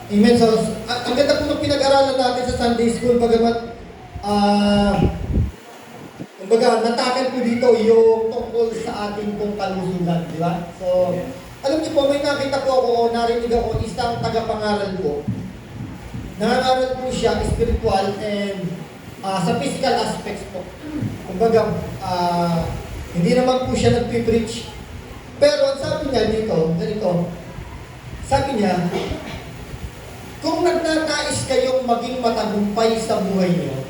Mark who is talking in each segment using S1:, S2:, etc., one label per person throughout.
S1: Amen. So, ang ganda po ng pinag-aralan natin sa Sunday School, bagamat, kumbaga, natakal po dito yung tungkol sa ating pong kalusugan, di ba? So, alam niyo po, may nakita po ako, o narinig ako, isang tagapangaral po. Nangangaral po siya, spiritual and sa physical aspects po. Kumbaga, hindi naman po siya nagpipreach. Pero ang sabi niya dito, ganito, sabi niya, kung nagnanais kayong maging matagumpay sa buhay niyo,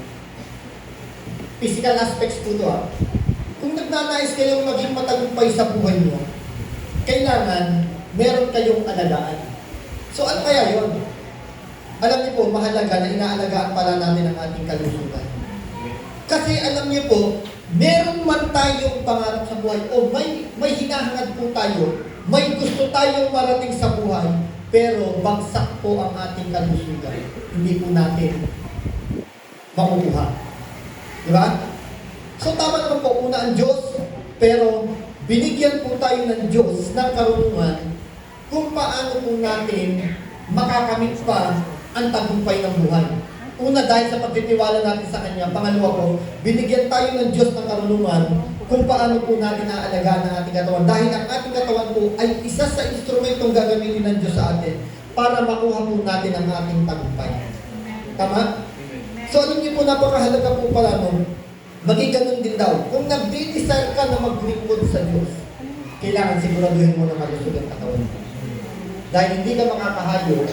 S1: physical aspects po ito kung nagnanais kayong maging matagumpay sa buhay niyo, kailangan meron kayong alagaan. So ano kaya yun? Alam niyo po, mahalaga na inaalagaan pala namin ang ating kalusugan. Kasi alam niyo po, meron man tayong pangarap sa buhay o may hinahangad po tayo, may gusto tayong marating sa buhay, pero bagsak po ang ating kalusugan. Hindi po natin makukuha. Di ba? So tama naman po, una ang Diyos, pero binigyan po tayo ng Diyos ng karunungan kung paano po natin makakamit pa ang tagumpay ng buhay. Una, dahil sa pagtitiwala natin sa Kanya. Pangalawa po, binigyan tayo ng Diyos ng karunungan kung paano po natin aalagaan ang ating katawan. Dahil ang ating katawan po ay isa sa instrumentong gagamitin ng Diyos sa atin para makuha po natin ang ating tagumpay. Tama? So, alam niyo po, napakahalaga po pala nun, maging ganun din daw. Kung nag-desire ka na maglingkod sa Diyos, kailangan siguraduhin mo na malusog ang katawan mo. Dahil hindi ka makakahayo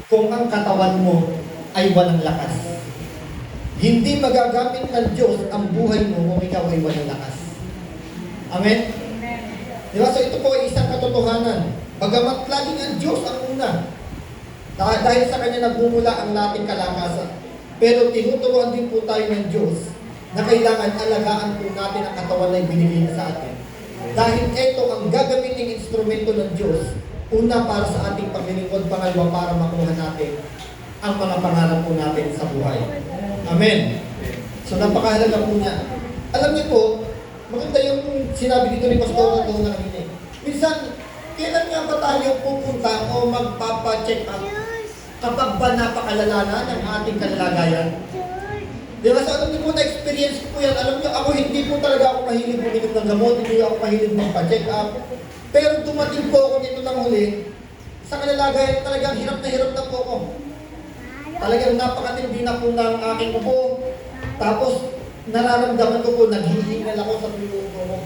S1: kung ang katawan mo ay walang lakas. Hindi magagamit ng Diyos ang buhay mo kung ikaw ay walang lakas. Amen? Diba? So ito po ay isang katotohanan. Bagamat laging ang Diyos ang una. Dahil sa Kanya nagmumula ang lating kalakasan. Pero tinuturuan din po tayo ng Diyos na kailangan alagaan po natin ang katawan na ibinigay niya sa atin. Dahil ito ang gagamiting instrumento ng Diyos, una para sa ating paglilingkod, pangalawa para makuha natin ang mga pangarap po natin sa buhay. Amen. So napakahalaga po niya. Alam niyo po, maganda yung sinabi dito ni Pastor Ito na kanina. Minsan, kailan nga ba tayo pupunta o magpapa-check up kapag ba napakalala na ng ating kalagayan? Di ba? So alam niyo po, na-experience ko po yan. Alam niyo, ako hindi po talaga ako mahilig buminom ng gamot, hindi ako mahilig magpa-check up. Pero dumating po ako dito ng huli, sa kalagayan talagang hirap na po ako. Talagang napakatindi na po ng aking upo. Tapos, nararamdaman ko po, naghihingal ako sa tuyo ko.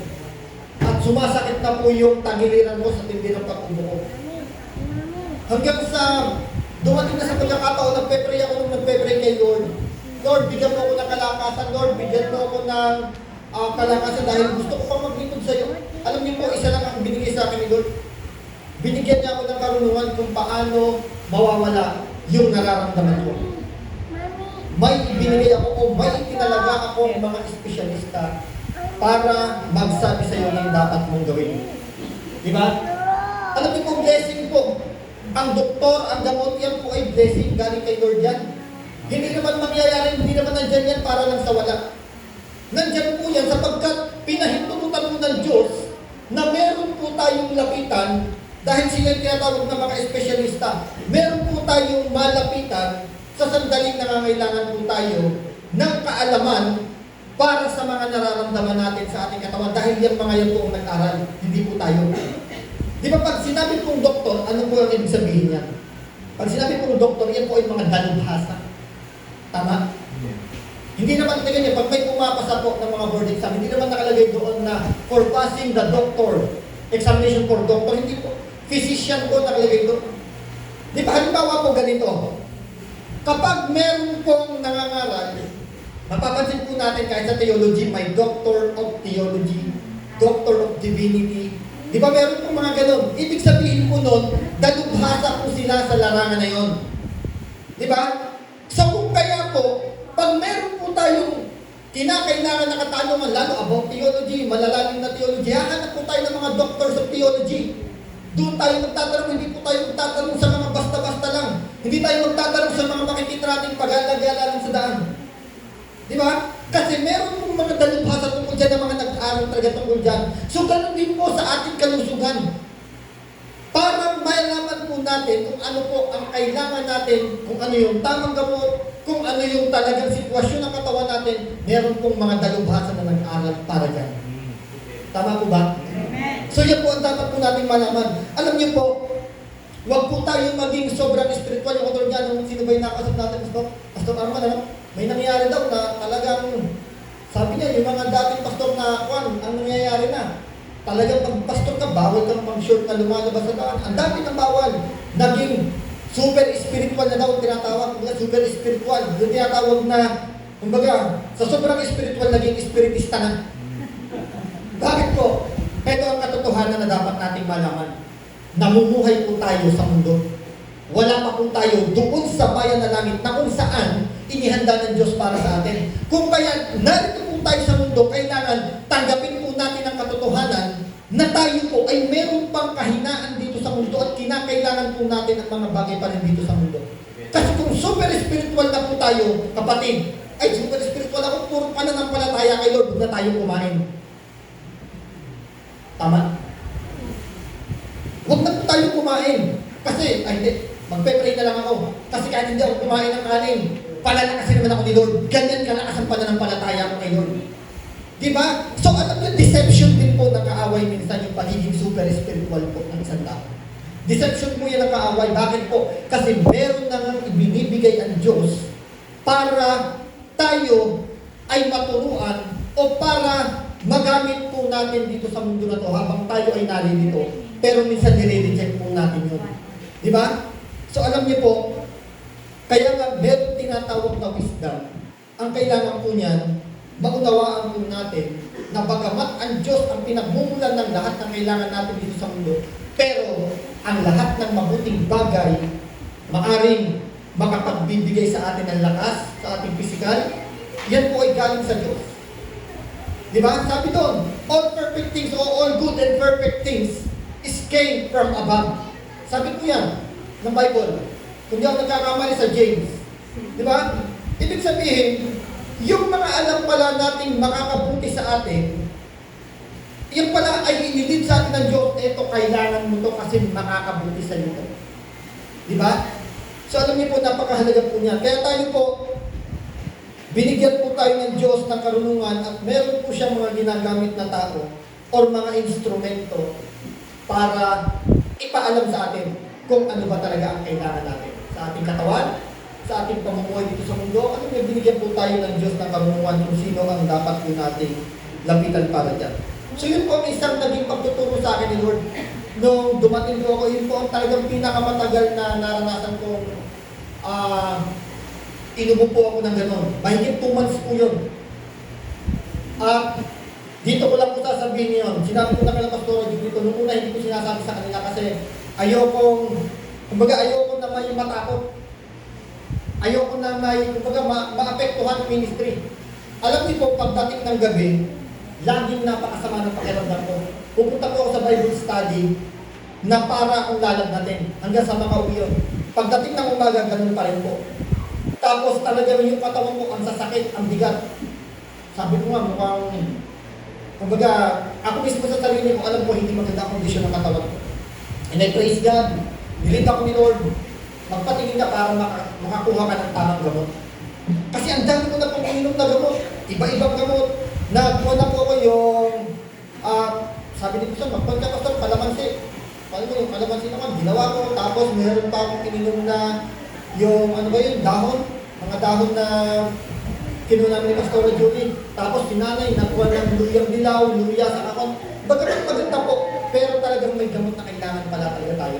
S1: At sumasakit na po yung tagiliran ko sa tindi ng pag-ubo ko. Hanggang sa, dumating na sa pagkakataon, nagpe-pray ako nung nagpe-pray kay Lord. Lord, bigyan mo ako ng kalakasan. Lord, bigyan mo ako ng kalakasan dahil gusto ko pang maglingkod sa iyo. Alam niyo po, isa lang ang binigay sa akin ni Lord. Binigyan niya ako ng karunungan kung paano mawawala yung nararamdaman ko. May ibinigay ako o may itinalaga akong mga espesyalista para magsabi sa iyo ng dapat mong gawin. Di ba? Alam niyo po, blessing po. Ang doktor, ang gamot, yan po ay blessing galing kay Lord yan. Hindi naman mangyayari, hindi naman nandyan yan para lang sa wala. Nandyan po yan sapagkat pinahintututan mo ng Diyos na meron po tayong lapitan dahil sila yung tinatawag na mga espesyalista. Meron po tayong malapitan sa sandaling nangangailangan po tayo ng kaalaman para sa mga nararamdaman natin sa ating katawan dahil yung mga yan po ang nag-aral, hindi po tayo. Di ba pag sinabi pong doktor, ano po ang ibig sabihin niya? Pag sinabi pong doktor, yan po ay mga dalubhasa. Tama? Hindi naman ganyan, pag may pumapasa po ng mga board exam, hindi naman nakalagay doon na for passing the doctor, examination for doctor, hindi po. Physician po nakalagay doon. Di ba, halimbawa po ganito, kapag meron pong nangangaral, mapapansin po natin kahit sa theology, may doctor of theology, doctor of divinity. Di ba meron pong mga ganun? Ibig sabihin po nun, dalubhasa po sila sa larangan na yon. Di ba? So kung kaya po, pag meron po tayong kinakailangan na katanungan, lalo about theology, malalalim na theology, hahanap po tayo ng mga doctors of theology. Doon tayo magtatanong, hindi po tayo magtatanong sa mga basta-basta lang. Hindi tayo magtatanong sa mga makikita nating pag-alagala lang sa daan. Di ba? Kasi meron pong mga dalubhasa tungkol dyan ng mga nag-aaral talaga tungkol dyan. So ganun din po sa ating kalusugan. Para malalaman po natin kung ano po ang kailangan natin, kung ano yung tamang gamot, kung ano yung talagang sitwasyon ng katawan natin, meron pong mga dalubhasa na nag-aral para dyan. Tama po ba?
S2: Amen.
S1: So yan po ang dapat po natin malaman. Alam niyo po, huwag po tayo maging sobrang spiritual. Yung katulad nga nung sino ba yung nakasap natin, Pastor Arman, ano? May nangyayari daw na talagang, sabi niya, yung mga dating pastor na kwan, ang nangyayari na. Talagang pag pastor ka, bawal kang mag-short na lumalabas sa daan. Ang dami ng bawal. Naging super spiritual na daw ang tinatawag. Super spiritual. Yung tinatawag na, kumbaga, sa sobrang spiritual, naging spiritista na. Bakit po? Ito ang katotohanan na dapat nating malaman. Namumuhay po tayo sa mundo. Wala pa po tayo doon sa bayan na langit na kung saan inihanda ng Diyos para sa atin. Kung kaya narito po tayo sa mundo, kailangan tanggapin po natin ang katotohanan na tayo po ay meron pang kahinaan dito sa mundo at kinakailangan po natin ang mga bagay pa rin dito sa mundo. Kasi kung super spiritual na po tayo, kapatid, ay super spiritual ako, puro pananampalataya kay Lord, huwag na tayo kumain. Tama? Huwag na po tayo kumain. Kasi, ay hindi, magpe-pray na lang ako. Kasi kahit hindi ako kumain ng kanin, palalakasin naman ako ni Lord. Ganyan kalakas ang pananampalataya ko kay Lord. Diba? So alam nyo, deception din po ng kaaway minsan yung pagiging super spiritual po ng isang tao. Deception po yan ang kaaway. Bakit po? Kasi meron na nga ibinibigay ang Diyos para tayo ay maturuan o para magamit po natin dito sa mundo na to habang tayo ay naririto. Pero minsan nire-reject po natin yun. Diba? So alam niyo po, kaya nga meron tinatawag na wisdom. Ang kailangan po niyan, maunawaan po natin na bagamat ang Diyos ang pinagmumulan ng lahat ng kailangan natin dito sa mundo, pero ang lahat ng mabuting bagay maaring makapagbibigay sa atin ng lakas, sa ating pisikal, yan po ay galing sa Diyos. Di ba? Sabi doon, all perfect things o all good and perfect things is came from above. Sabi ko yan ng Bible. Kung di ako nagkakamali sa James. Di ba? Ibig sabihin, yung mga alam pala nating makakabuti sa atin, yung pala ay inilid sa atin ng Diyos, ito, kailangan mo to kasi makakabuti sa iyo. Di ba? So alam niyo po, napakahalaga po niya. Kaya tayo po, binigyan po tayo ng Diyos ng karunungan at meron po siyang mga ginagamit na tao or mga instrumento para ipaalam sa atin kung ano ba talaga ang kailangan natin sa ating katawan, sa ating pamumuhay dito sa mundo. Ano may binigyan po tayo ng Diyos ng karunungan kung sino ang dapat po nating lapitan para dyan. So yun po ang isang naging pagtuturo sa akin ni Lord. Nung dumating po ako, yun po ang talagang pinakamatagal na naranasan kong inubo po ako ng gano'n. Mahigit 2 months po yun. At dito ko lang po sasabihin yun. Sinabi ko na kay Pastor dito. Nung una hindi ko sinasabi sa kanila kasi ayokong na may matakot. Ayoko na may, maapektuhan ng ministry. Alam niyo po, pagdating ng gabi, laging napakasama ng pakiramdam ko. Pupunta po ako sa Bible study na para akong lalagnatin hanggang sa makauwi yun. Pagdating ng umaga, ganun pa rin po. Tapos talaga yung katawan ko, ang sasakit, ang bigat. Sabi ko nga, mukhang, kumbaga, ako mismo sa sarili ko, alam ko hindi maganda ang kondisyon ng katawan ko. And I praise God. Nilid ako ni Lord. Magpatingin ka para makakuha ka ng tamang gamot. Kasi ang dami ko na pong ininom na gamot. Iba-ibang gamot. Nagkuha na po ako yung, sabi ni Pastor, magpuan ka Pastor, kalamansi. Paano mo yung kalamansi naman? Ginawa ko. Tapos meron pa akong ininom na yung, ano ba yun, dahon. Mga dahon na kinuha namin ni Pastor Julie. Tapos sinanay, nakuha ng luyang dilaw, luya sa kakon. Bagamat maganda po, pero talagang may gamot na kailangan pala talaga tayo.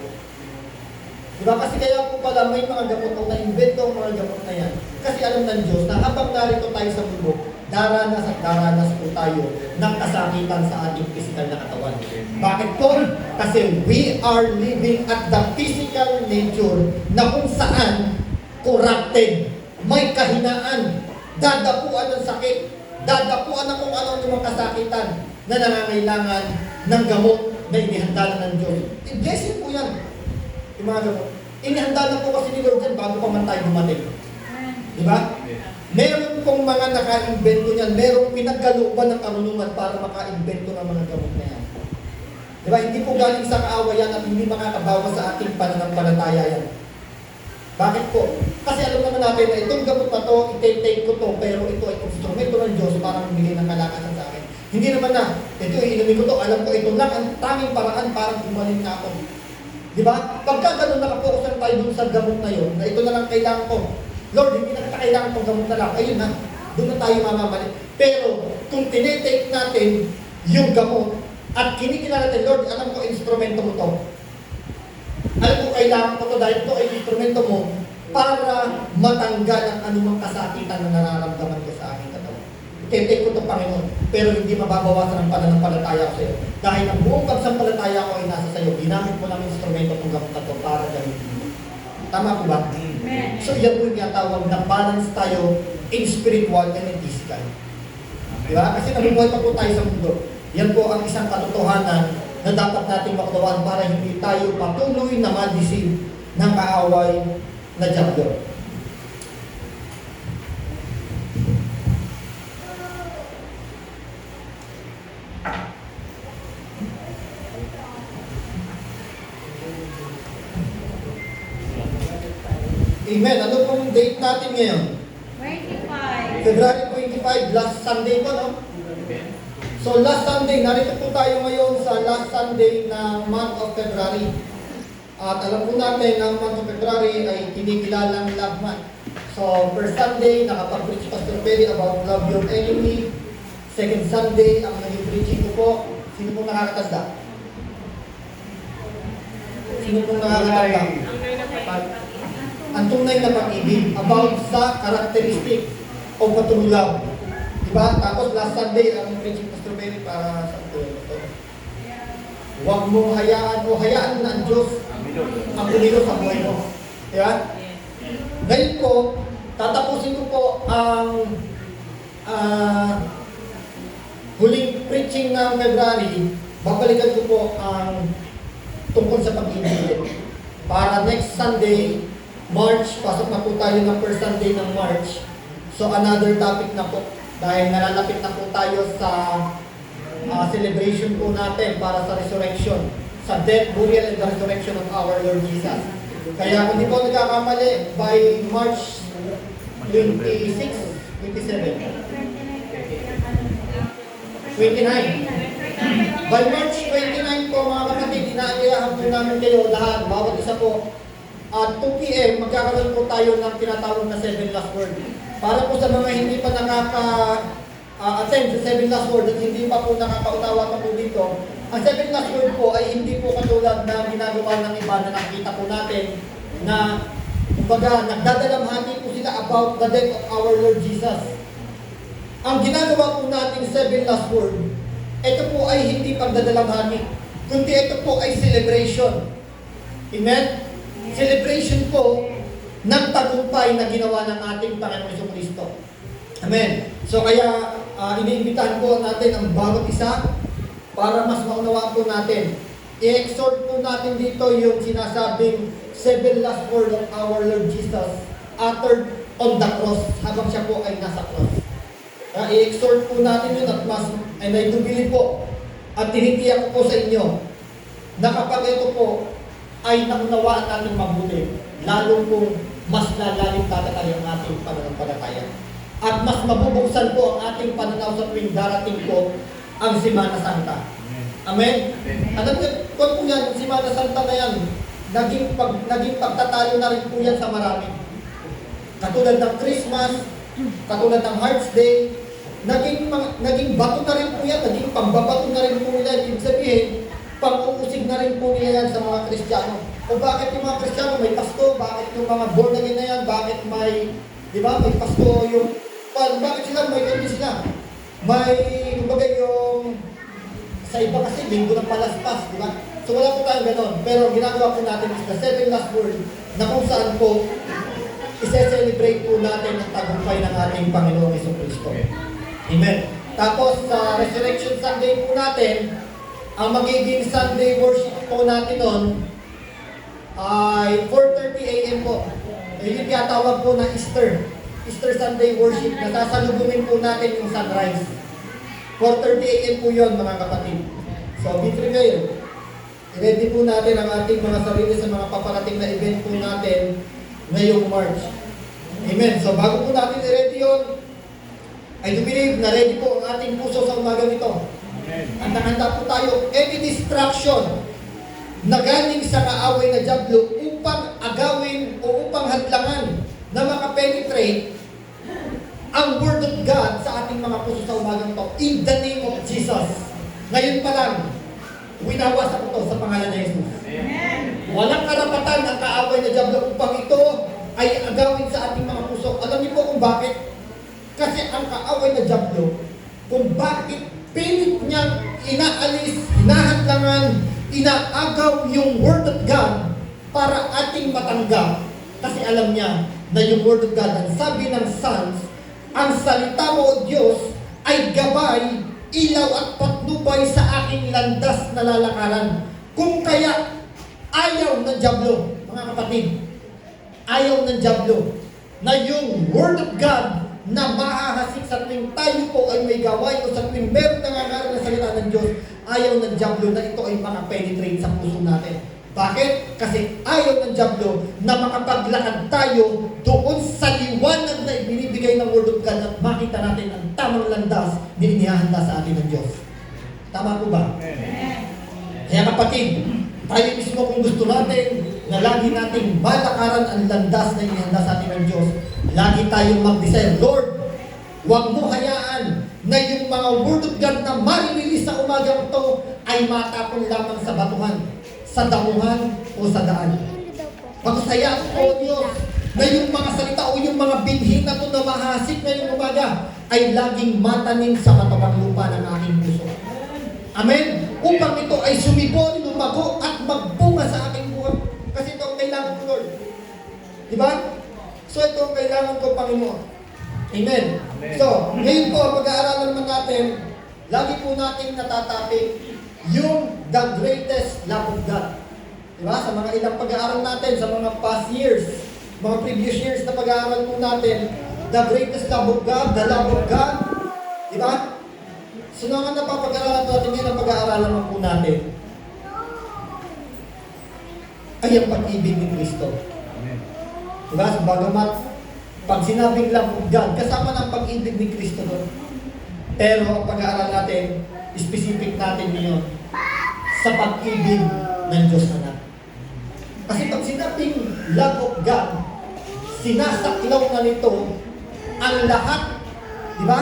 S1: Diba? Kasi kaya po pala may mga gamot o na-invento mga gamot na yan. Kasi alam ng Diyos na habang narito tayo sa mundo, daranas at daranas po tayo ng kasakitan sa ating physical na katawan. Bakit po? Kasi we are living at the physical nature na kung saan corrupted, may kahinaan, dadapuan ng sakit, dadapuan ng kung ano ng mga kasakitan na nangangailangan ng gamot na inihanda na ng Diyos. Blessing po yan. Yung mga gamot. Inihanda na po kasi ni Lord dyan bago pa man tayo dumating. Diba? Meron pong mga naka-invento niyan, merong pinagkalooban ng karunungan para maka-invento ng mga gamot na yan. Di ba? Hindi po galing sa kaawayan at hindi makakabawas sa ating pananampalataya yan. Bakit po? Kasi alam naman natin na itong gamot na to, i-take ko to, pero ito ay instrumento ng Diyos para magbigay ng kalakasan sa akin. Hindi naman na, ito iinumin ko to, alam ko ito lang ang tanging paraan para gumaling na ako. Di ba? Pagka ganun nakapokus lang tayo dun sa gamot na yun, na ito na lang kailangan ko. Lord, hindi na kita kailangan tong gamot na lang. Ayun na, doon na tayo mamamalik. Pero kung tinetake natin yung gamot at kinikilala natin, Lord, alam ko instrumento mo to. Alam ko kailangan ko to dahil ito ay instrumento mo para matanggal ang anumang kasakitan na nararamdaman ko sa aking katawan. Tinetake ko to, Panginoon, pero hindi mababawasan ang pananampalataya ko sa iyo. Dahil ang buong pagsampalataya ko ay nasa sa iyo, ginamit mo lang instrumento kung gamot na to para gamitin mo. Tama po ba?
S2: Amen.
S1: So yan po yung tinatawag na balance tayo in spiritual and in physical. Diba? Kasi nabubuhay pa po tayo sa mundo. Yan po ang isang katotohanan na dapat nating makutawan para hindi tayo patuloy na ma-deceive ng kaaway na diablo. Amen. Ano pong date natin ngayon?
S2: 25.
S1: February 25, last Sunday po, no? So last Sunday, narito po tayo ngayon sa last Sunday ng month of February. At alam po natin, ang month of February ay kinikilalang love month. So first Sunday, nakapag-preach Pastor Perry about love your enemy. Second Sunday, ang naging preaching ko po, sino pong nakakatanda? Sino pong nakakatanda? Ang tunay na pag-ibig about sa characteristic of a true love. Diba? Tapos last Sunday, ang preaching Pastor Mary para sa ito. Huwag mong hayaan o hayaan na ang Diyos ang kumilo sa buhay mo. Diba? Ngayon po, tatapusin ko po ang huling preaching ng February. Babalikan ko po ang tungkol sa pag-ibig. Para next Sunday, March, pasok na po tayo ng first Sunday ng March. So another topic na po. Dahil nalalapit na po tayo sa celebration po natin para sa resurrection. Sa death, burial, and the resurrection of our Lord Jesus. Kaya kung di po nagkakamali, by March 26, 27, 29. By March 29 po mga kapatid, inaanyayahan po namin kayo lahat, bawat isa po. At 2 p.m. magkakaroon po tayo ng tinatawag na 7 last word. Para po sa mga hindi pa attend sa 7 last word at hindi pa po nakakaunawa pa po dito, ang 7 last word po ay hindi po katulad na ginagawa ng iba na nakita po natin na kumbaga nagdadalamhati po sila about the death of our Lord Jesus. Ang ginagawa po natin 7 last word, ito po ay hindi pagdadalamhati, kundi ito po ay celebration. Amen? Celebration po ng tagumpay na ginawa ng ating Panginoon Jesucristo. Amen. So kaya iniimbitahan po natin ang bawat isa para mas maunawaan po natin. I-exhort po natin dito yung sinasabing 7 last word of our Lord Jesus uttered on the cross habang siya po ay nasa cross. I-exhort po natin yun at mas, and I do believe po at tinitiyak ko po sa inyo na kapag ito po ay naunawaan natin mabuti, lalo kung mas lalalim tatatay ang ating pananampalataya. At mas mabubuksan po ang ating pananaw sa tuwing darating po ang Semana Santa. Amen? Alam niyo, kung po yan, Semana Santa na yan, naging pagtatalo na rin po yan sa marami. Katulad ng Christmas, katulad ng Hearts Day, naging bato na rin po yan, naging pambabato na rin po nila. Ibig sabihin, pang-uusig na rin po nila yan sa mga Kristiyano. O bakit yung mga Kristiyano may Pasko? Bakit yung mga born again na yan? Bakit may, di ba, may Pasko yung, bakit sila may ganyan sila? May, kumbaga yung, sa iba kasi, linggo ng palaspas, di ba? So wala po tayong ganon. Pero ginagawa po natin is the 7 last word na kung saan po, isa-celebrate po natin ang tagumpay ng ating Panginoong Jesucristo. Amen. Tapos sa Resurrection Sunday po natin, ang magiging Sunday worship po natin noon ay 4:30 a.m. po. Yung tinatawag po na Easter Sunday worship na sasalubungin po natin yung sunrise. 4:30 a.m. po yun mga kapatid. So be prepared. i-ready po natin ang ating mga sarili sa mga paparating na event po natin ngayong March. Amen. So bago po natin i-ready yun, I do believe na ready po ang ating puso sa umaga nito. Handa-handa po tayo. Any distraction na galing sa kaaway na dyablo upang agawin o upang hadlangan na makapenetrate ang Word of God sa ating mga puso sa umagang ito. In the name of Jesus. Ngayon pa lang, winawas ako to sa pangalan ng Jesus. Walang karapatan ang kaaway na dyablo upang ito ay agawin sa ating mga puso. Alam niyo po kung bakit? Kasi ang kaaway na dyablo, kung bakit pilit niyang inaalis, hinahadlangan, inaagaw yung Word of God para ating matanggap. Kasi alam niya na yung Word of God, ang sabi ng Psalms, ang salita mo o Diyos ay gabay, ilaw at patnubay sa aking landas na lalakaran. Kung kaya ayaw ng dyablo, mga kapatid, ayaw ng dyablo na yung Word of God na mahahasik sa tuwing tayo po ay may gawain o sa tuwing meron nangangaral ng salita ng Diyos, ayaw ng dyablo na ito ay makapenetrate sa puso natin. Bakit? Kasi ayaw ng dyablo na makapaglakad tayo doon sa liwanag na ibinibigay ng Word of God at makita natin ang tamang landas na inihahanda sa atin ng Diyos. Tama po ba? Kaya kapatid, tayo mismo kung gusto natin na lagi nating malakaran ang landas na inihanda sa atin ng Diyos, lagi tayong mag-desire, Lord, huwag mo hayaan na yung mga Word of God na maririlis sa umagang ito ay matapon lamang sa batuhan, sa damuhan o sa daan. Pagsayaan po Diyos na yung mga salita o yung mga binhi na ito na mahasik na yung umaga ay laging matanim sa matapang lupa ng aking puso. Amen? Upang ito ay sumibol, lumago at magbunga sa aking buhay. Kasi ito ang kailangan ko, Lord. Diba? So ito ang kailangan ko, Panginoon. Amen. So, ngayon po, pag-aaralan naman natin, lagi po natin natatapik yung the greatest love of God. Diba? Sa mga ilang pag-aaral natin, sa mga past years, mga previous years na pag-aaral po natin, the greatest love of God, the love of God. Diba? So naman napapag-aaralan natin ngayon, ang pag-aaralan naman po natin, ay ang pag-ibig ni Kristo. Diba? So, bagamat, pag sinabing love of God, kasama ng pag-ibig ni Kristo doon. Pero ang pag-aaral natin, specific natin ngayon, sa pag-ibig ng Diyos Anak. Kasi pag sinabing love of God, sinasaklaw na nito ang lahat, di ba?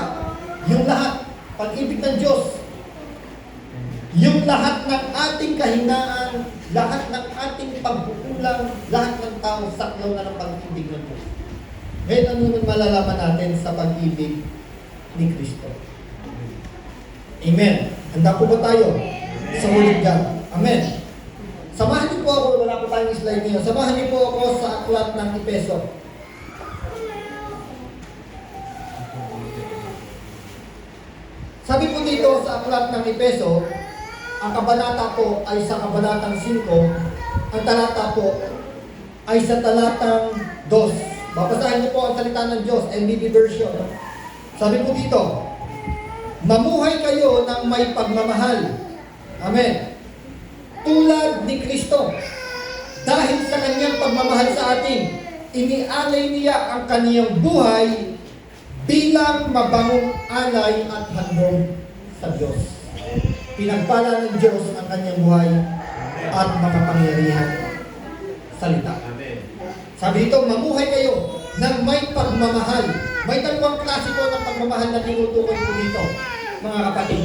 S1: Yung lahat, pag-ibig ng Diyos, yung lahat ng ating kahinaan, lahat ng ating pagkukulang, lahat ng tao saklaw na ng pag-ibig ng Diyos. Ngayon, ano naman malalaman natin sa pag-ibig ni Kristo? Amen. Handa po ba tayo sa Word of God? Amen. Samahan niyo po ako, wala po tayong slide niyo. Samahan niyo po ako sa aklat ng Efeso. Sabi po dito sa aklat ng Efeso, ang kabanata po ay sa kabanatang 5, ang talata po ay sa talatang 2. Babasahin niyo po ang salita ng Diyos, NBB version. Sabi po dito, mamuhay kayo ng may pagmamahal. Amen. Tulad ni Kristo. Dahil sa kanyang pagmamahal sa atin, inialay niya ang kaniyang buhay bilang mabangong alay at handog sa Diyos. Pinagpala ng Diyos ang kanyang buhay at makapangyarihan salita. Sabi dito, mamuhay kayo ng may pagmamahal. May dalawang klase po ng pagmamahal na tinutukoy po dito, mga kapatid.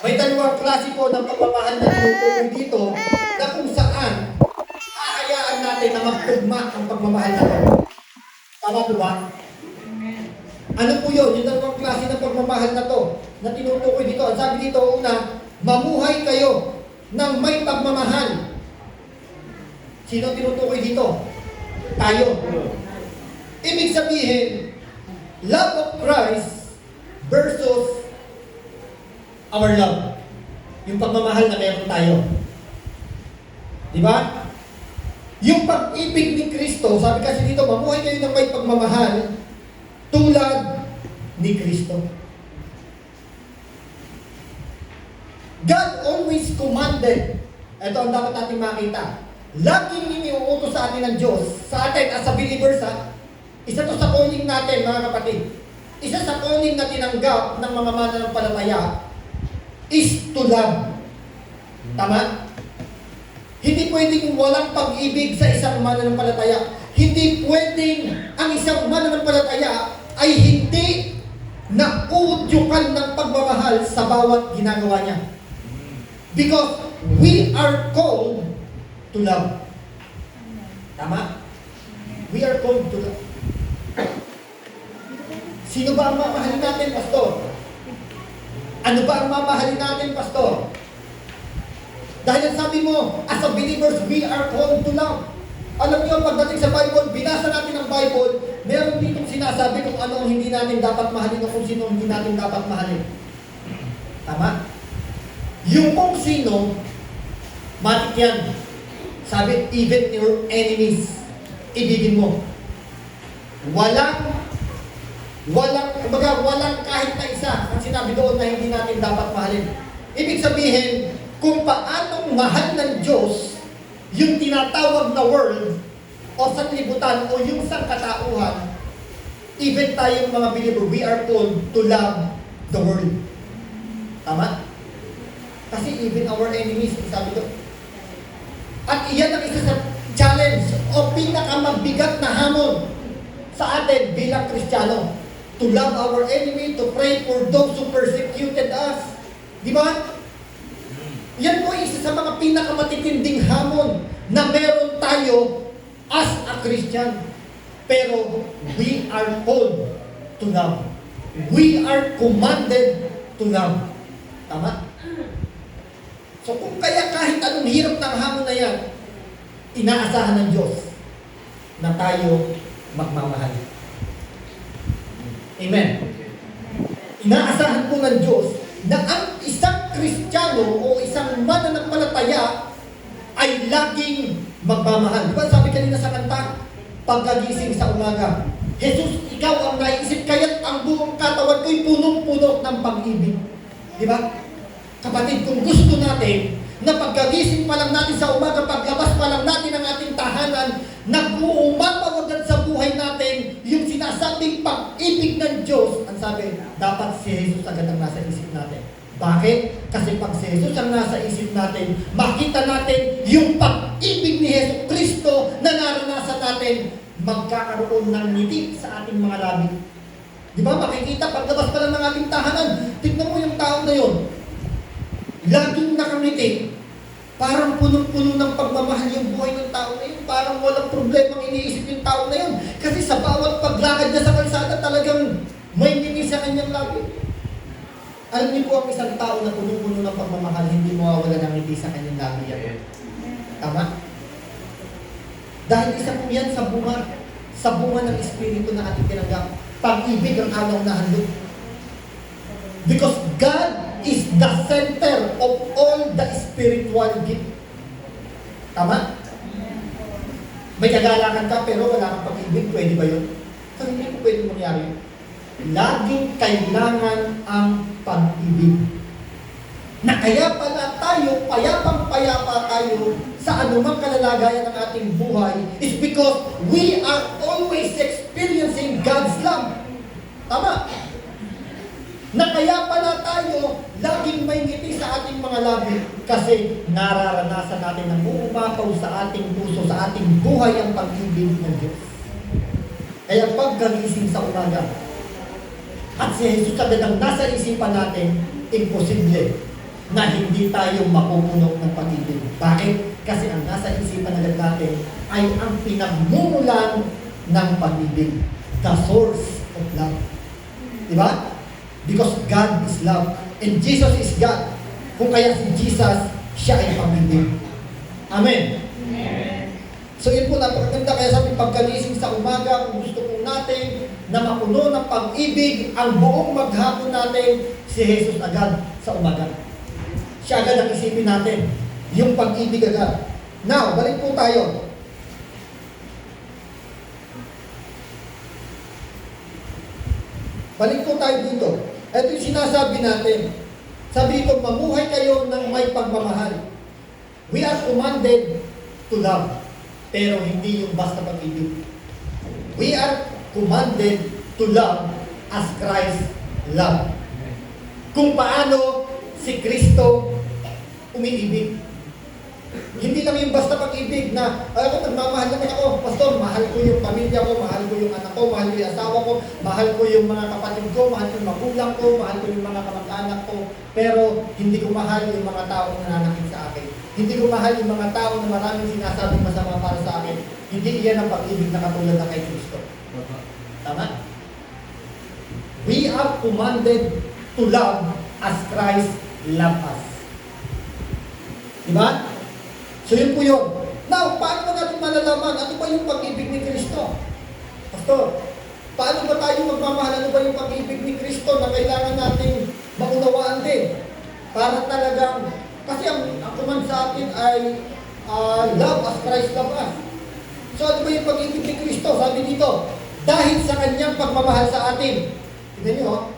S1: May dalawang klase po ng pagmamahal na tinutukoy dito na kung saan hahayaan natin na magtugma ang pagmamahal na ito. Tama po ba? Ano po yun? Yung dalawang klase ng pagmamahal na to na tinutukoy dito. Ang sabi dito, una, mamuhay kayo ng may pagmamahal. Sino tinutukoy dito? Tayo. Ibig sabihin, love of Christ versus our love. Yung pagmamahal na meron tayo. Di ba? Yung pag-ibig ni Kristo, sabi kasi dito, mamuhay kayo ng may pagmamahal tulad ni Kristo. God always command commanded. Ito ang dapat natin makita. Laging iniuutos sa atin ng Diyos, sa atin as a believers ha. Isa to sa calling natin mga kapatid. Isa sa calling na tinanggap ng mga mananampalataya is to love. Tama? Hindi pwedeng walang pag-ibig sa isang mananampalataya. Hindi pwedeng ang isang mananampalataya ay hindi nauudyukan ng pagmamahal sa bawat ginagawa niya. Because we are called to love. Tama? We are called to love. Sino ba ang mamahalin natin, Pastor? Ano ba ang mamahalin natin, Pastor? Dahil sabi mo, as a believers, we are called to love. Alam niyo, pagdating sa Bible, binasa natin ang Bible, meron ditong sinasabi kung ano ang hindi natin dapat mahalin o kung sino ang hindi natin dapat mahalin. Tama? Yung kung sino, matik yan. Sabi, even your enemies, ibigin mo. Walang kahit na isa ang sinabi doon na hindi natin dapat mahalin. Ibig sabihin, kung paanong mahal ng Diyos yung tinatawag na world o sanlibutan o yung sangkatauhan, even tayong mga believer, we are called to love the world. Tama? Kasi even our enemies, sabi ko. At iyan ang isa sa challenge o pinakamabigat na hamon sa atin bilang Kristiyano. To love our enemy, to pray for those who persecuted us. Di ba? Yan po isa sa mga pinakamatitinding hamon na meron tayo as a Christian. Pero we are called to love. We are commanded to love. Tama? So kung kaya kahit anong hirap ng hamon na yan, inaasahan ng Diyos na tayo magmamahal. Amen. Inaasahan po ng Diyos na ang isang Kristiyano o isang mananampalataya ay laging magmamahal. Diba sabi kanina sa kanta, pagkagising sa umaga, Jesus, ikaw ang naisip, kaya't ang buong katawan ko'y punong-puno ng pag-ibig. Diba? Kapatid, kung gusto natin na pagkagising pa lang natin sa umaga, paglabas pa lang natin ang ating tahanan, nag-uumapawagan sa buhay natin yung sinasabing pag-ibig ng Diyos, ang sabi, dapat si Jesus agad ang nasa isip natin. Bakit? Kasi pag si Jesus ang nasa isip natin, makita natin yung pag-ibig ni Jesu Kristo na naranasan natin, magkakaroon ng ngiti sa ating mga labi. Di ba? Makikita, paglabas pa lang ng ating tahanan, tignan mo yung tao na yun. Laging nakangiti, parang punong-puno ng pagmamahal yung buhay ng tao na yun. Parang walang problemang iniisip yung tao na yun. Kasi sa bawat paglakad niya sa kalsada, talagang may ngiti sa kanyang labi. Alam niyo po ang isang tao na punong-puno ng pagmamahal, hindi mawawala ng ngiti sa kanyang labi yan. Tama? Dahil isa po yan sa bunga ng Espiritu na ating tinanggap. Pag-ibig ang alaw na handog. Because God is the center of all the spiritual gift. Tama? May kagalakan ka pero wala kang pag-ibig, pwede ba yun? So, hindi po pwede mangyari yun. Laging kailangan ang pag-ibig. Na kaya pala tayo, payapang-payapa tayo sa anumang kalalagayan ng ating buhay is because we are always experiencing God's love. Tama? Na kaya pala tayo laging may ngiti sa ating mga labi kasi nararanasan natin na umapaw sa ating puso, sa ating buhay ang pag-ibig ng Diyos. Kaya pagkagising sa umaga at si Jesus agad ang nasa isipan natin, imposible na hindi tayo mapupuno ng pag-ibig. Bakit? Kasi ang nasa isipan agad natin ay ang pinagmumulan ng pag-ibig. The source of love. Diba? Because God is love. And Jesus is God. Kung kaya si Jesus, siya ay pag-ibig. Amen. Amen. So yun po, napakaganda. Kaya sabi, pagkagising sa umaga, kung gusto po natin na mapuno ng pag-ibig, ang buong maghapon natin, si Jesus agad sa umaga. Siya agad ang isipin natin. Yung pag-ibig agad. Now, balik po tayo. Balik po tayo dito. Ito yung sinasabi natin. Sabi ko, mamuhay kayo ng may pagmamahal. We are commanded to love, pero hindi yung basta pag-ibig. We are commanded to love as Christ loved. Kung paano si Kristo umiibig. Hindi lang yung basta pag-ibig na, ako nagmamahal naman ako, pastor, mahal ko yung pamilya ko, mahal ko yung anak ko, mahal ko yung asawa ko, mahal ko yung mga kapatid ko, mahal ko yung magulang ko, mahal ko yung mga kamag-anak ko, pero hindi ko mahal yung mga taong nananakit sa akin. Hindi ko mahal yung mga taong na maraming sinasabing masama para sa akin. Hindi iyan ang pag-ibig na katulad na kay Kristo. Tama? We are commanded to love as Christ loved us. Diba? So yun po yun. Now, paano ba natin malalaman? Ano ba yung pag-ibig ni Kristo? Pastor, paano ba tayo magmamahal? Ano ba yung pag-ibig ni Kristo na kailangan natin maunawaan din? Para talagang, kasi ang command sa atin ay love as Christ loved us. So ano ba yung pag-ibig ni Kristo? Sabi dito, dahil sa kanyang pagmamahal sa atin. Tignan nyo,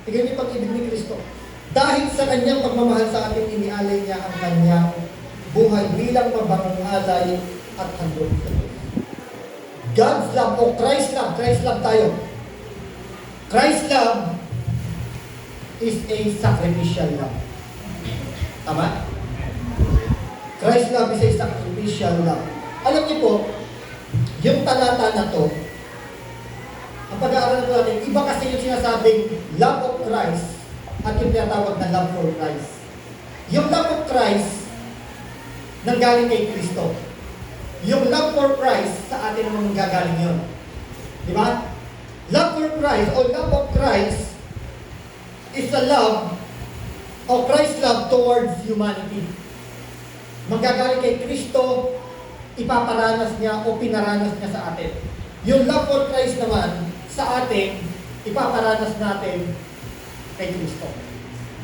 S1: tignan nyo yung pag-ibig ni Kristo. Dahil sa kanyang pagmamahal sa atin, inialay niya ang kanyang buhay bilang mabangong alay at handog. God's love o Christ love tayo. Christ love is a sacrificial love. Tama? Christ love is a sacrificial love. Alam niyo po, yung talata na to, ang pag-aaral po natin, iba kasi yung sinasabing love of Christ at yung tinatawag na love for Christ. Yung love of Christ, nanggaling kay Kristo. Yung love for Christ, sa atin naman gagaling yun. Di ba? Love for Christ o love of Christ is a love o Christ's love towards humanity. Manggagaling kay Kristo, ipaparanas niya o pinaranas niya sa atin. Yung love for Christ naman, sa atin, ipaparanas natin kay Kristo.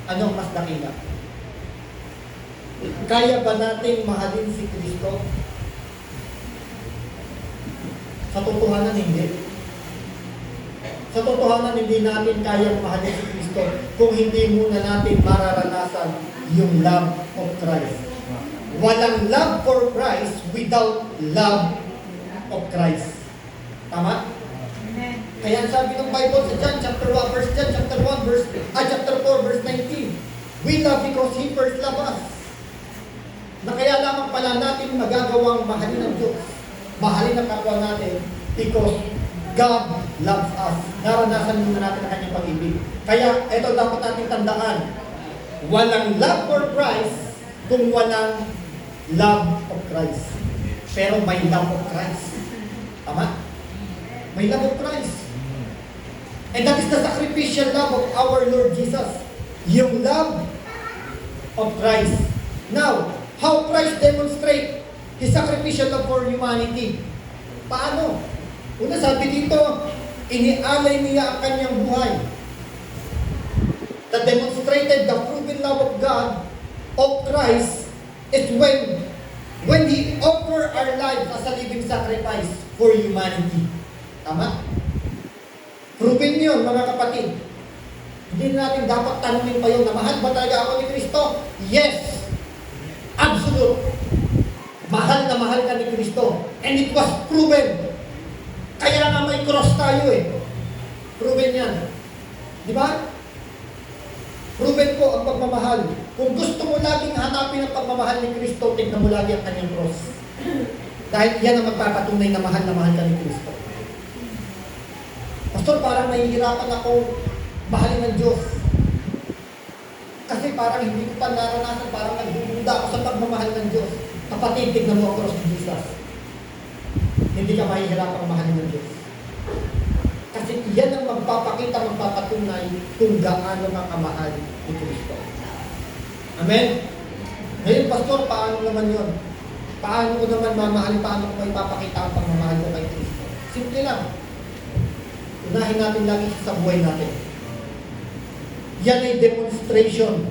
S1: Anong mas dakila? Kaya ba nating mahalin si Kristo? Sa totohanan, hindi. Sa totohanan, hindi natin kayang mahalin si Kristo kung hindi muna natin mararanasan yung love of Christ. Walang love for Christ without love of Christ. Tama?
S2: Amen.
S1: Kaya sabi ng Bible sa John chapter 1 verse 10, chapter 1 verse chapter 4 verse 19. We love because He first loved us. Na kaya lamang pala natin magagawang mahalin ng Diyos. Mahalin ang kapwa natin because God loves us. Naranasan muna natin ang kanyang pag-ibig. Kaya ito dapat natin tandaan. Walang love for Christ kung walang love of Christ. Pero may love of Christ. Tama? May love of Christ. And that is the sacrificial love of our Lord Jesus. Yung love of Christ. Now, how Christ demonstrate His sacrificial love for humanity? Paano? Una sabi dito, inialay niya ang kanyang buhay. That demonstrated the proven love of God, of Christ, is when He offered our lives as a living sacrifice for humanity. Tama? Proven yun, mga kapatid. Hindi natin dapat tanungin pa yun na mahal ba talaga ako ni Kristo? Yes! Absolute. Mahal na mahal ka ni Kristo. And it was proven. Kaya nga may cross tayo eh. Proven yan. Di ba? Proven po ang pagmamahal. Kung gusto mo laging hanapin ang pagmamahal ni Kristo, tignan mo lagi ang kanyang cross. Dahil yan ang magpapatunay na mahal ka ni Kristo. Pastor, parang nahihirapan ako mahalin ng Diyos. Kasi parang hindi ko pa naranasan, parang nagdududa ako sa pagmamahal ng Diyos. Kapatid, tignan mo ang cross ni Jesus. Hindi ka mahihirapang mahalin ng Diyos. Kasi yan ang magpapakita, magpapatunay kung gaano ka kamahal ni Kristo. Amen? Ngayon, Pastor, paano naman yun? Paano ko naman mamahalin? Paano ko maipapakita ang pagmamahal ko kay Kristo? Simple lang. Unahin natin lagi sa buhay natin. Yan ay demonstration.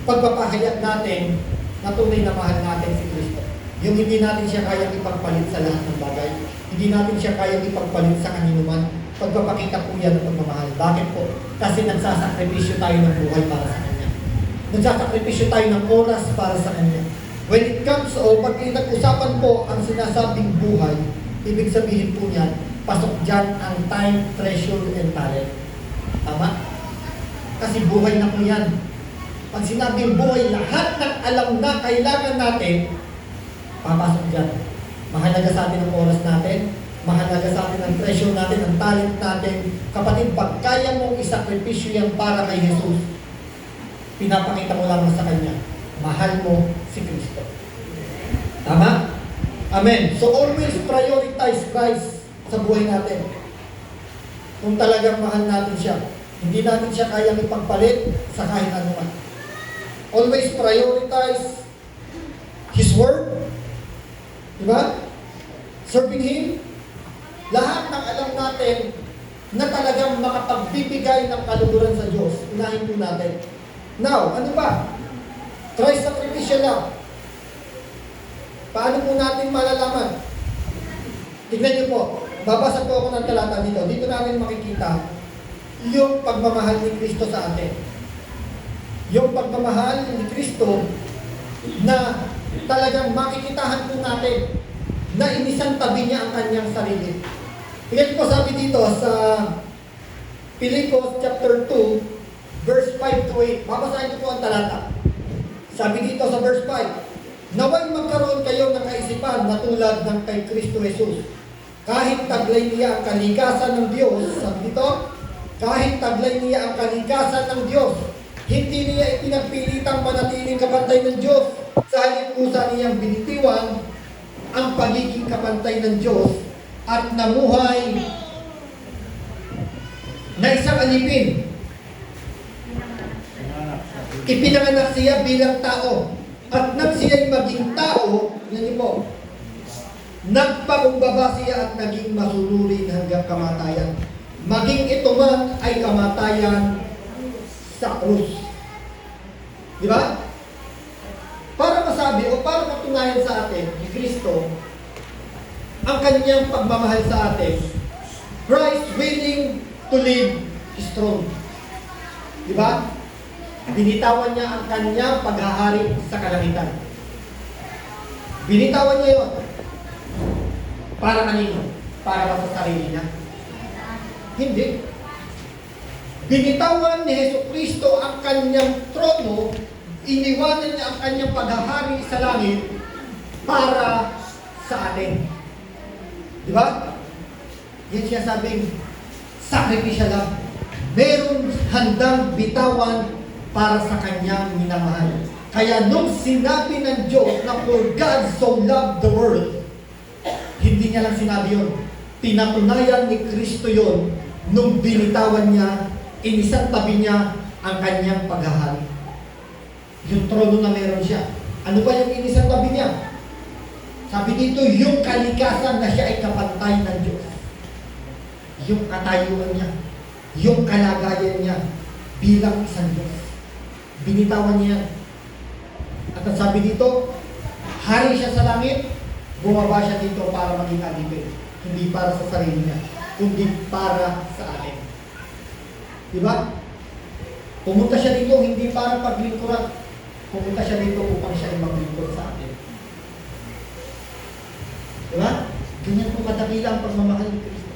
S1: Pagpapahayag natin na tunay na mahal natin si Kristo. Yung hindi natin siya kayang ipagpalit sa lahat ng bagay. Hindi natin siya kayang ipagpalit sa kaninuman. Pagpapakita po yan ng pagmamahal. Bakit po? Kasi nagsasakripisyo tayo ng buhay para sa Kanya. Nagsasakripisyo tayo ng oras para sa Kanya. When it comes, o pag nag-usapan po ang sinasabing buhay, ibig sabihin po niyan, pasok dyan ang time, treasure, and talent. Tama? Kasi buhay na po yan. Pag sinabing buhay, lahat ng alam na kailangan natin, papasok dyan. Mahalaga sa atin ang oras natin, mahalaga sa atin ang treasure natin, ang talent natin. Kapatid, pag kaya mong isakripisyo yan para kay Jesus, pinapakita mo lang sa Kanya, mahal mo si Kristo. Tama? Amen. So always prioritize Christ sa buhay natin. Kung talagang mahal natin siya, hindi natin siya kayang ipagpalit sa kahit ano man. Always prioritize His Word. Diba? Serving Him. Lahat ng alam natin na talagang makapagbibigay ng kaluguran sa Diyos, unahin po natin. Now, ano ba? Try sacrificial lang. Paano po natin malalaman? Tignan niyo po, babasa po ako ng talata dito. Dito natin makikita yung pagmamahal ni Kristo sa atin. Yung pagmamahal ni Kristo na talagang makikitahan po natin na inisan tabi niya ang kanyang sarili. Tignan po sabi dito sa Pilipos chapter 2, verse 5 to 8. Babasahin ko po ang talata. Sabi dito sa verse 5, naway magkaroon kayo ng kaisipan na tulad ng kay Kristo Jesus. Kahit taglay niya ang kalikasan ng Diyos, sabi dito, kahit taglay niya ang kalikasan ng Diyos, hindi niya ipinagpilitang manatiling kapantay ng Diyos. Sa halip kusa niyang binitiwan ang pagiging kapantay ng Diyos at namuhay na isang alipin. Ipinanganak siya bilang tao. At nang siya'y maging tao, yan niyo po, nagpakumbaba siya at naging masunurin hanggang kamatayan. Maging ito man ay kamatayan sa krus. Di ba? Para masabi o para matunayan sa atin ni Kristo ang kanyang pagmamahal sa atin, Christ willing to leave His throne. Di ba? Binitawan niya ang kanyang paghahari sa kalangitan. Binitawan niya yun. Para kanino? Para ba sa sarili niya? Hindi. Binitawan ni Jesucristo ang kanyang trono, iniwanan niya ang kanyang paghahari sa langit para sa atin. Di ba? Yan siya sabing, sacrificial lang. Meron handang bitawan para sa kanyang minamahal. Kaya nung sinabi ng Diyos na for God so loved the world, hindi niya lang sinabi yun. Pinatunayan ni Kristo yun nung binitawan niya, inisang tabi niya ang kanyang paghahari. Yung trono na meron siya. Ano ba yung inisang tabi niya? Sabi dito, yung kalikasan na siya ay kapantay ng Diyos. Yung katayuan niya, yung kalagayan niya bilang isang Diyos. Binitawan niya. At ang sabi dito, hari siya sa langit, bumaba siya dito para maging alipin. Hindi para sa sarili niya, kundi para sa atin. Diba? Pumunta siya dito hindi para paglingkuran. Pumunta siya dito upang siya ay maglingkod sa atin. Diba? Ganyan po kadakila ang pagmamahal ni Kristo.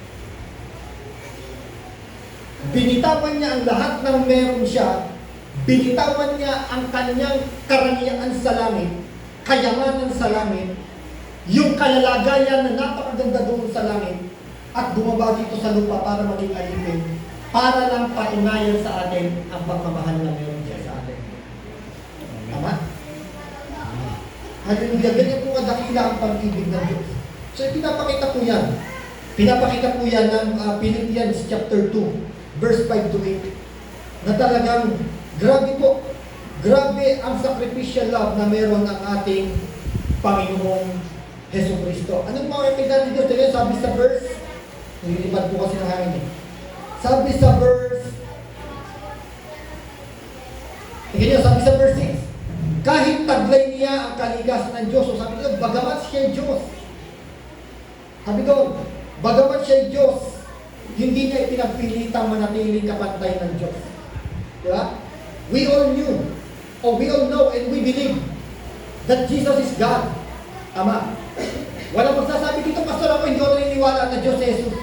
S1: Binitawan niya ang lahat ng meron siya. Binitawan niya ang kanyang karangyaan sa langit, kayamanan sa langit, yung kalalagayan na napakaganda doon sa langit, at bumaba dito sa lupa para maging alipin, para lang patunayan sa atin ang pagmamahal na meron siya sa atin. Tama? Hallelujah. Ganyan po kadakila ang pag-ibig ng Diyos. So, pinapakita po yan. Pinapakita po yan ng Philippians chapter 2, verse 5 to 8, na talagang grabe po. Grabe ang sacrificial love na meron ang ating Panginoong Jesucristo. Anong mga kaibigan dito? Tignan, sabi sa verse, nililipad po kasi ng hangin. Sabi sa verse, tignan nyo, sabi sa verse 6, kahit taglay niya ang kaligasan ng Diyos, so sabi nyo, bagamat siya Diyos. Sabi doon, bagamat siya Diyos, hindi niya ipinagpilitang manatiling kapantay ng Diyos. Diba? We all knew, or we all know and we believe that Jesus is God. Tama. Walang magsasabi dito, Pastor, ako hindi ako naniniwala na Diyos si Jesus.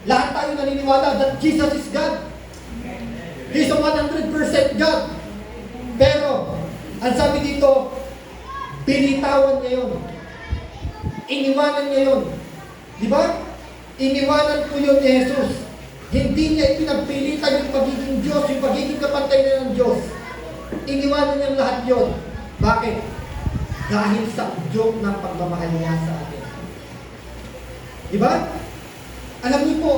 S1: Lahat tayo naniniwala that Jesus is God. He's a 100% God. Pero, ang sabi dito, binitawan niya yun. Iniwanan niya yun. Di ba? Iniwanan po yun ni Jesus. Hindi niya ipinagpilitan yung pagiging Diyos, yung pagiging kapantay na ng Diyos. Iniwanan niya lahat yun. Bakit? Dahil sa udyok ng pagmamahal niya sa atin. Di ba? Alam niyo po,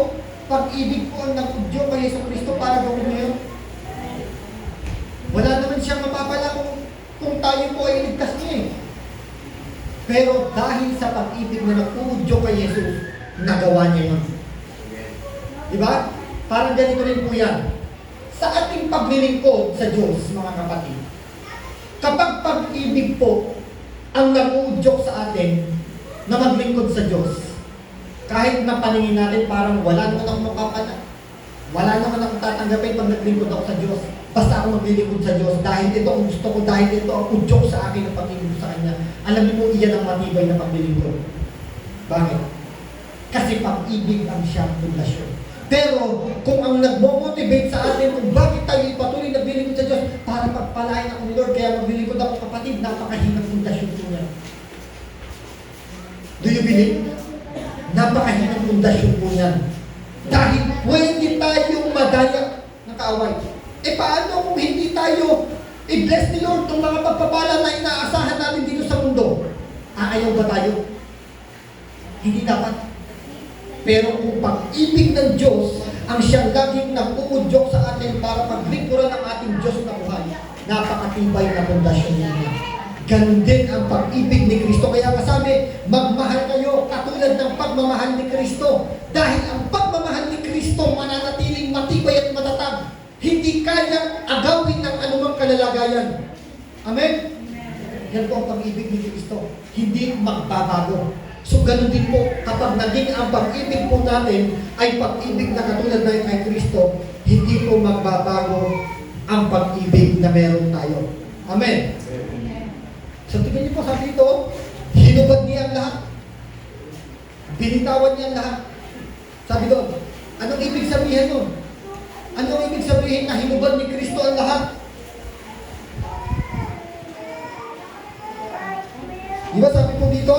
S1: pag-ibig po ang nag-udyok kay Yesu Cristo para gawin niya yun. Wala naman siyang mapapala kung tayo po ay iligtas niya eh. Pero dahil sa pag-ibig na nag-uudyok kay Jesus, nagawa niya yun. Di ba? Parang ganito rin po yan. Sa ating paglilingkod sa Diyos, mga kapatid, kapag pag-ibig po ang nag-uudyok sa atin na maglingkod sa Diyos, kahit na paningin natin parang wala naman akong mapapala, wala naman akong tatanggapin pag naglingkod ako sa Diyos, basta ako maglilingkod sa Diyos dahil ito ang gusto ko, dahil ito ang udyok sa akin ng pag-ibig sa Kanya. Alam niyo po, iyan ang matibay na paglilingkod. Bakit? Kasi pag-ibig ang siyang pundasyon. Pero kung ang nagmo-motivate sa atin kung bakit tayo patuloy na bilingkod sa Diyos, para pagpalain ako ni Lord, kaya maglilingkod ako, kapatid, napakahinang pundasyon po niya. Do you believe? Napakahinang pundasyon po niyan. Dahil pwede tayong madaya ng kaaway. E paano kung hindi tayo i-bless ni Lord ng mga pagpapala na inaasahan natin dito sa mundo? Aayaw ba tayo? Hindi dapat. Pero kung pag-ibig ng Diyos ang siyang laging nag-uudyok sa atin para paglingkuran ng ating Diyos na buhay, napakatibay na pundasyon niya. Ganun din ang pag-ibig ni Kristo. Kaya kasabi, magmahal kayo katulad ng pagmamahal ni Kristo. Dahil ang pagmamahal ni Kristo mananatiling matibay at matatag. Hindi kayang agawin ng anumang kalalagayan. Amen? Yan po ang pag-ibig ni Kristo. Hindi magbabago. So ganun din po, kapag naging ang pag-ibig po natin ay pag-ibig na katulad na kay Kristo, hindi po magbabago ang pag-ibig na meron tayo. Amen? So tingnan niyo po, sabi ito, hinubad niya ang lahat. Binitawan niya ang lahat. Sabi doon, anong ibig sabihin nun? Anong ibig sabihin na hinubad ni Kristo ang lahat? Di ba sabi po dito?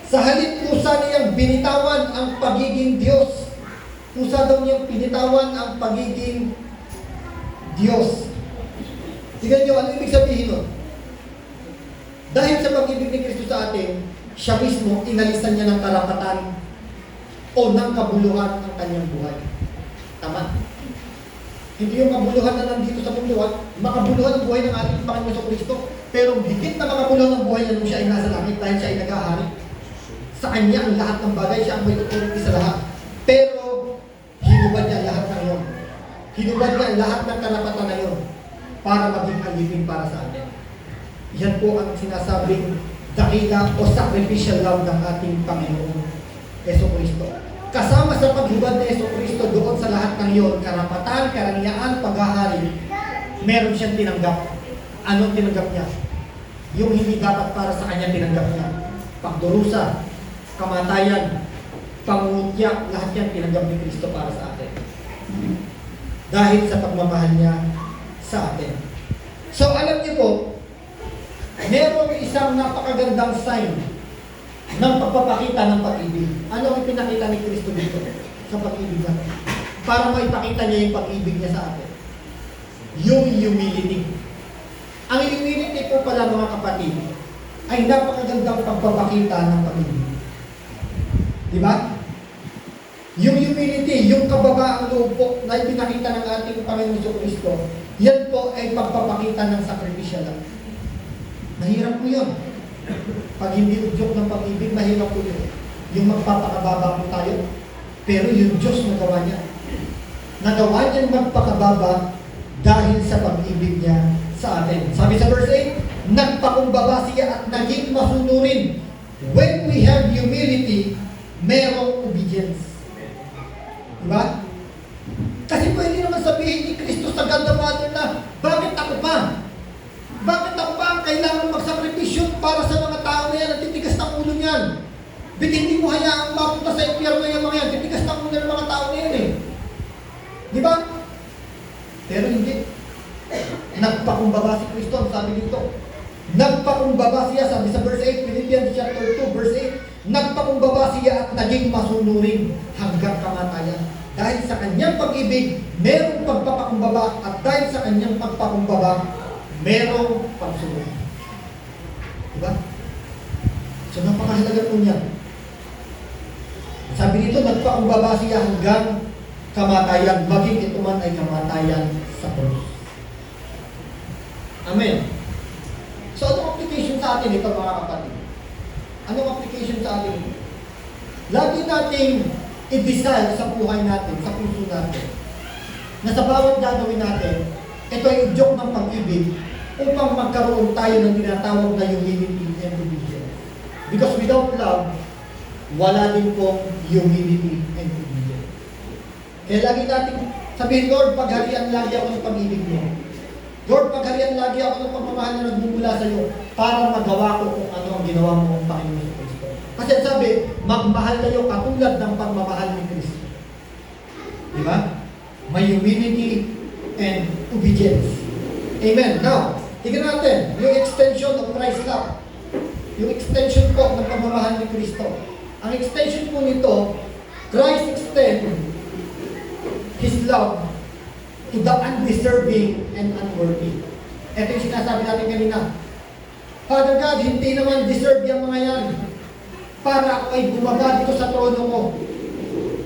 S1: Sa halip kusa niyang binitawan ang pagiging Diyos. Kusa daw niyang binitawan ang pagiging Diyos. Tingnan niyo, ano ibig sabihin nun? Dahil sa pag-ibig ni Kristo sa atin, siya mismo inalisan niya ng karapatan o ng kabuluhan ng kanyang buhay. Tama? Hindi yung kabuluhan na nandito sa mundo, makabuluhan ang buhay ng ating Panginoon sa Kristo. Pero higit na makabuluhan ang buhay niya nung siya ay nasa langit dahil siya ay nag-ahari. Sa kanya ang lahat ng bagay, siya ang may tutunan sa lahat. Pero hinubad niya lahat ng yun. Hinubad niya lahat ng karapatan na yun para maging alipin para sa atin. Yan po ang sinasabing dakila o sacrificial love ng ating Panginoon Yeso Kristo. Kasama sa paghubad ni Yeso Kristo doon sa lahat ng iyon, karapatan, karangyaan, paghahari, meron siyang tinanggap. Anong tinanggap niya? Yung hindi dapat para sa kanya tinanggap niya. Pagdurusa, kamatayan, pangungutya, lahat yan tinanggap ni Kristo para sa atin. Dahil sa pagmamahal niya sa atin. So alam niyo po, merong isang napakagandang sign ng pagpapakita ng pag-ibig. Ano ang pinakita ni Kristo dito sa pag-ibig natin? Para maipakita niya yung pag-ibig niya sa atin. Yung humility. Ang humility po pala, mga kapatid, ay napakagandang pagpapakita ng pag-ibig. Di ba? Yung humility, yung kababaang loob po na ipinakita ng ating Panginoon Kristo, yan po ay pagpapakita ng sakripisya lang. Mahirap po yun. Pag hindi udyok ng pag-ibig, mahirap po yun. Yung magpapakababa po tayo. Pero yung Diyos nagawa niya. Nagawa niya magpakababa dahil sa pag-ibig niya sa atin. Sabi sa verse 8, nagpakumbaba siya at naging masunurin. When we have humility, merong obedience. Diba? Kasi pwede naman sabihin ni Kristo sa God the Father na, bakit ako pa? Bakit ako pa? sabi dito. Nagpakumbaba siya, sabi sa verse 8, Philippians chapter 2, verse 8, nagpakumbaba siya at naging masunurin hanggang kamatayan. Dahil sa kanyang pag-ibig, merong pagpapakumbaba, at dahil sa kanyang pagpakumbaba, merong pagsunod. Diba? So napakahalaga po niyan. Sabi dito, nagpakumbaba siya hanggang kamatayan, maging ito man ay kamatayan sa krus. Amen. So, anong application sa atin ito, mga kapatid? Anong application sa atin ito? Lagi nating i-desire sa buhay natin, sa puso natin, na sa bawat gagawin natin, ito ay udyok ng pag-ibig upang magkaroon tayo ng tinatawag na humility and obedience. Because without love, wala din pong humility and obedience. Kaya lagi natin sabihin, Lord, pagharian lagi ako ng pag-ibig mo. Lord, pagharian lagi ako ng pagmamahal na nagmumula sa iyo para magawa ko kung ano ang ginawa mo ng Panginoon sa Kristo. Kasi sabi, magmahal kayo katulad ng pagmamahal ni Kristo. Di ba? May humility and obedience. Amen. Now, tignan natin yung extension of Christ's love. Yung extension po ng pagmamahal ni Kristo. Ang extension po nito, Christ extend His love to the undeserving and unworthy. Ito yung sinasabi natin kanina. Father God, hindi naman deserve yung mga yan para ako ay bumaba dito sa trono mo.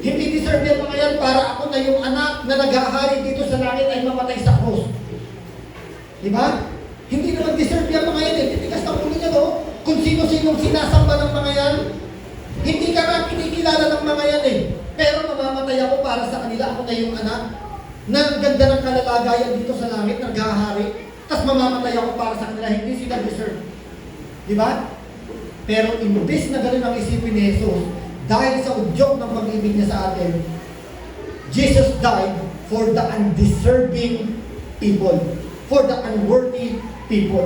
S1: Hindi deserve yung mga yan para ako na yung anak na naghahari dito sa langit ay mamatay sa krus. Diba? Hindi naman deserve yung mga yan eh. Titigas ng ulo niya no? Kung sino-sinong sinasamba ng mga yan, hindi ka na kinikilala ng mga yan eh. Pero mamamatay ako para sa kanila, ako na yung anak na ang ganda ng kalalagayan dito sa langit, naghahari, tapos mamamatay ako para sa kanila, hindi sila deserve. Di ba? Pero imbis na ganun ang isipin ni Jesus, dahil sa udyok ng pag-ibig niya sa atin, Jesus died for the undeserving people, for the unworthy people.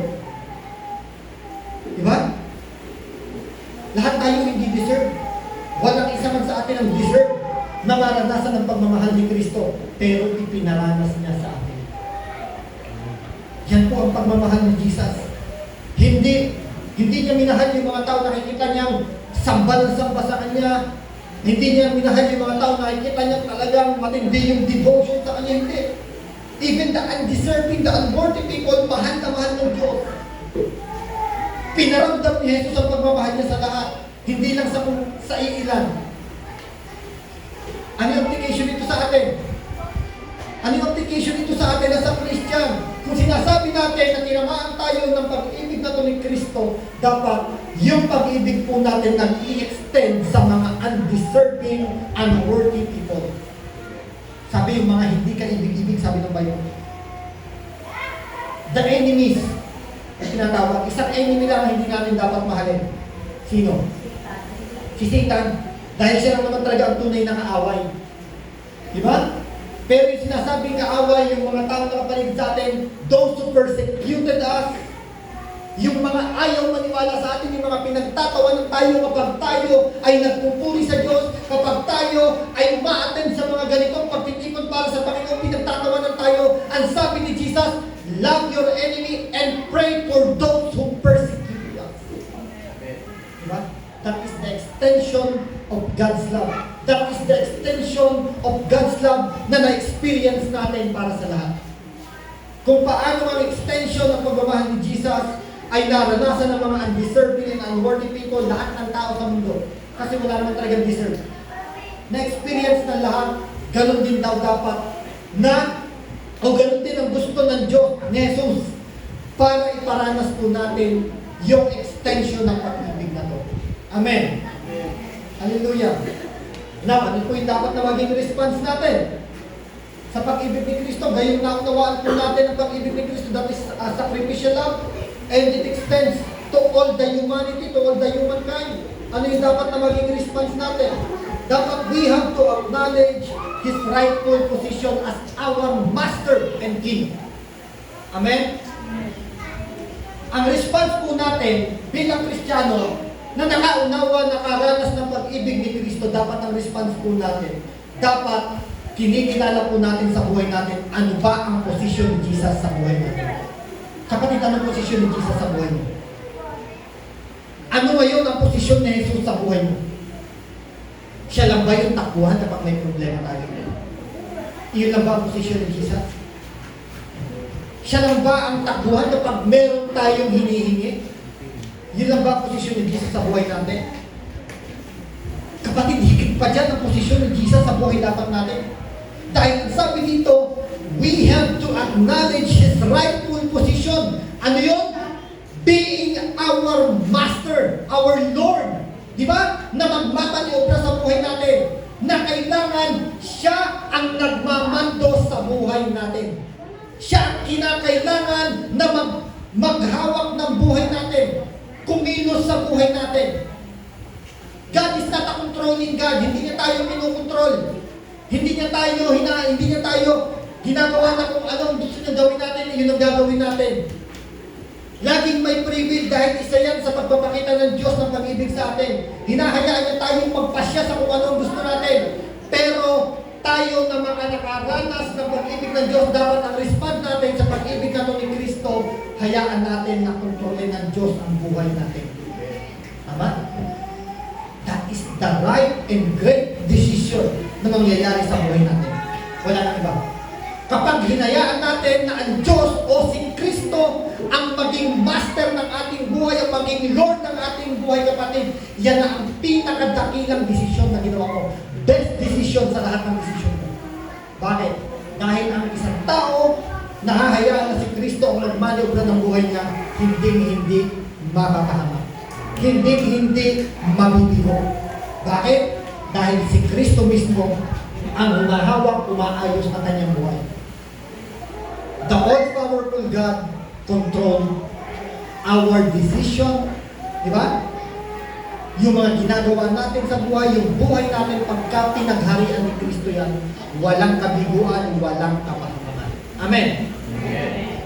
S1: Di ba? Lahat tayo hindi deserve. Walang isa man sa atin ang deserve na maranasan ng pagmamahal ni Kristo, pero ipinaranas niya sa atin. Yan po ang pagmamahal ni Jesus. Hindi niya minahal yung mga tao na nakikita niyang samba ng samba sa Kanya. Hindi niya minahal yung mga tao na nakikita niyang talagang matindi yung devotion sa Kanya. Hindi. Even the undeserving, the unworthy people, mahal na mahal ng Diyos. Pinaramdam ni Jesus ang pagmamahal niya sa lahat. Hindi lang sa iilan. Ano yung application nito sa atin? Ano yung application nito sa atin as a Christian? Kung sinasabi natin na tinamaan tayo ng pag-ibig na ito ni Kristo, dapat yung pag-ibig po natin nang i-extend sa mga undeserving, unworthy people. Sabi yung mga hindi ka ibig-ibig, sabi ng Bible. The enemies, tinatawag. Isang enemy lang na hindi natin dapat mahalin. Sino? Si Satan. Dahil siya lang naman talaga ang tunay na kaaway. Diba? Pero yung sinasabing kaaway, yung mga tao na kapaligid sa atin, those who persecuted us, yung mga ayaw maniwala sa atin, yung mga pinagtatawanan tayo kapag tayo ay nagpupuri sa Diyos, kapag tayo ay ma-attend sa mga ganitong pagtitipon para sa Panginoon, pinagtatawanan tayo. Ang sabi ni Jesus, love your enemy and pray for those who persecute us. Diba? That is the extension of God's love. That is the extension of God's love na na-experience natin para sa lahat. Kung paano ang extension ng pagmamahal ni Jesus ay naranasan ng mga undeserving and unworthy people, lahat ng tao sa mundo. Kasi wala naman talagang deserve. Na-experience ng lahat, ganun din daw dapat na, o ganun din ang gusto ng Diyos, ni Jesus, para iparanas po natin yung extension ng pag-ibig na to. Amen. Hallelujah. Now, ano po yung dapat na maging response natin? Sa pag-ibig ni Kristo, gayon na unawaan po natin ang pag-ibig ni Kristo, that is sacrificial love, and it extends to all the humanity, to all the humankind. Ano yung dapat na maging response natin? Dapat we have to acknowledge His rightful position as our Master and King. Amen? Ang response po natin bilang Kristiyano, na nakaunawa, nakaranas ng pag-ibig ni Kristo, dapat ang response po natin, dapat kinikilala po natin sa buhay natin, ano ba ang posisyon ni Jesus sa buhay natin. Kapatid, anong posisyon ni Jesus sa buhay mo? Ano ngayon ang posisyon ni Jesus sa buhay mo? Siya lang ba yung takbuhan kapag may problema tayo? Iyon lang ba ang posisyon ni Jesus? Siya lang ba ang takbuhan kapag meron tayong hinihingi? Yun lang ba ang posisyon ni Jesus sa buhay natin? Kapatid, higit pa dyan ang posisyon ni Jesus sa buhay dapat natin. Dahil sabi dito, we have to acknowledge His rightful position. Ano yun? Being our Master, our Lord. Di ba? Na magmamaniobra sa buhay natin. Na kailangan siya ang nagmamando sa buhay natin. Siya ang kinakailangan na maghawak ng buhay natin. Kumilos sa buhay natin. God is not a controlling God. Hindi niya tayo kinukontrol. Hindi niya tayo ginagawa na kung anong gusto niya gawin natin, yun ang gagawin natin. Laging may free will dahil isa yan sa pagpapakita ng Diyos ng pag-ibig sa atin. Hinahayaan niya tayong magpasya sa kung anong gusto natin. Pero tayo na mga nakaranas ng pag-ibig ng Diyos, dapat ang respond natin sa pag-ibig na ni Kristo, hayaan natin na kontrolin ng Diyos ang buhay natin. Tama? That is the right and great decision na mangyayari sa buhay natin. Wala nang iba. Kapag hinayaan natin na ang Diyos o si Kristo ang maging master ng ating buhay, ang maging Lord ng ating buhay, kapatid, yan na ang pinakadakilang desisyon na ginawa ko. Best decision sa lahat ng desisyon ko. Bakit? Dahil ang isang tao nahahayaan na si Kristo ang magmaniobra ng buhay niya, hindi makakahamak. Hindi mabibigo. Bakit? Dahil si Kristo mismo ang humahawak, umaayos ang kanyang buhay. The all-powerful God control our decision. Di ba? Yung mga ginagawa natin sa buhay, yung buhay natin pagka pinagharian ni Kristo yan, walang kabiguan, walang kapahamakan. Amen?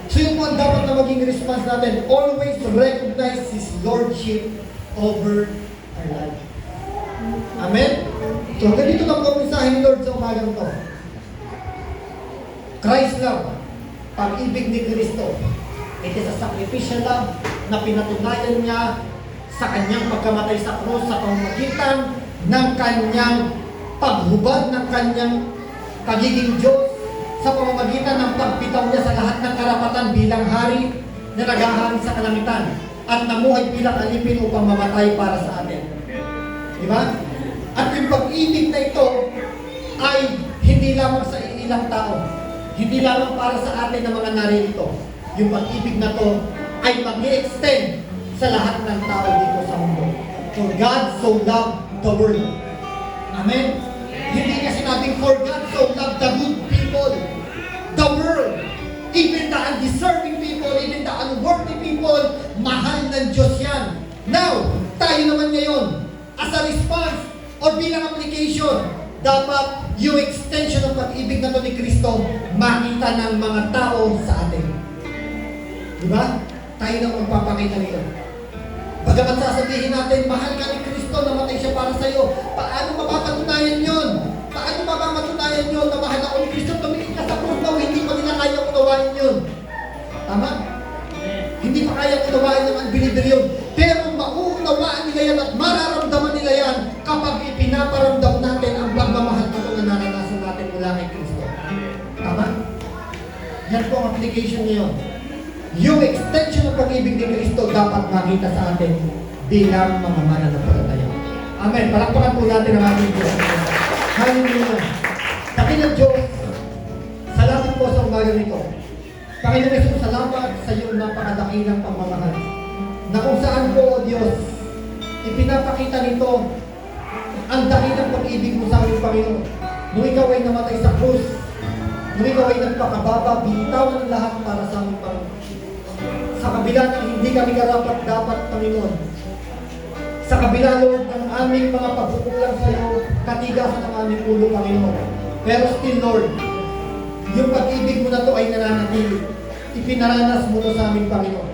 S1: So yung mga dapat na maging response natin, always recognize His Lordship over our life. Amen? So ganito lang po ang mensahe ni Lord sa umagang to. Christ love, pag-ibig ni Kristo. It is a sacrificial love na pinatunayan niya sa kanyang pagkamatay sa krus sa pamamagitan ng kanyang paghubad ng kanyang pagiging Diyos, sa pamamagitan ng pagbitaw niya sa lahat ng karapatan bilang hari na naghahari sa kalangitan at namuhay bilang alipin upang mamatay para sa atin. Di ba? At yung pag-ibig na ito ay hindi lamang sa ilang tao, hindi lamang para sa atin na mga naririto. Yung pag-ibig na to ay mag-i-extend sa lahat ng tao dito sa mundo. For God so loved the world. Amen? Hindi niya sinabing for God so loved the good people, the world, even the undeserving people, even the unworthy people, mahal ng Diyos yan. Now, tayo naman ngayon, as a response or bilang application, dapat yung extension ng pag-ibig na to ni Kristo makita ng mga tao sa atin. Diba? Tayo na magpapakita nito. Bagamat sasabihin natin, mahal ka ni Kristo, namatay siya para sa iyo. Paano mapapatunayan yun? Paano mapapatunayan yun na mahal ako ni Kristo? Tumingin ka sa krus daw, hindi pa nila kaya unawain yun. Tama? Hindi pa kaya unawain ng unbeliever yun. Pero mauunawaan nila yan at mararamdaman nila yan kapag ipinaparamdam natin ang pagmamahal na ito na naranasan natin mula kay Kristo. Tama? Yan po ang application niyo. Yung extension ng pag-ibig ni Kristo dapat makita sa atin bilang mga mananampalataya. Amen. Palakpakan po natin ang ating Diyos. Hallelujah. Dakilang Diyos, salamat po sa umaga nito. Panginoon Jesus, salamat sa iyong napakadakilang pagmamahal. Na kung saan po, O Diyos, ipinapakita nito ang dakilang pag-ibig mo sa aming Panginoon. Nung ikaw ay namatay sa krus, nung ikaw ay nagpakababa, binitawan ang lahat para sa aming Panginoon. Sa kabila ng hindi kami karapat-dapat, Panginoon. Sa kabila, Lord, ng aming mga pagkukulang sa iyo, katigasan ng aming ulo, Panginoon. Pero still, Lord, yung pag-ibig mo na to ay nananatili. Ipinaranas mo to sa aming Panginoon.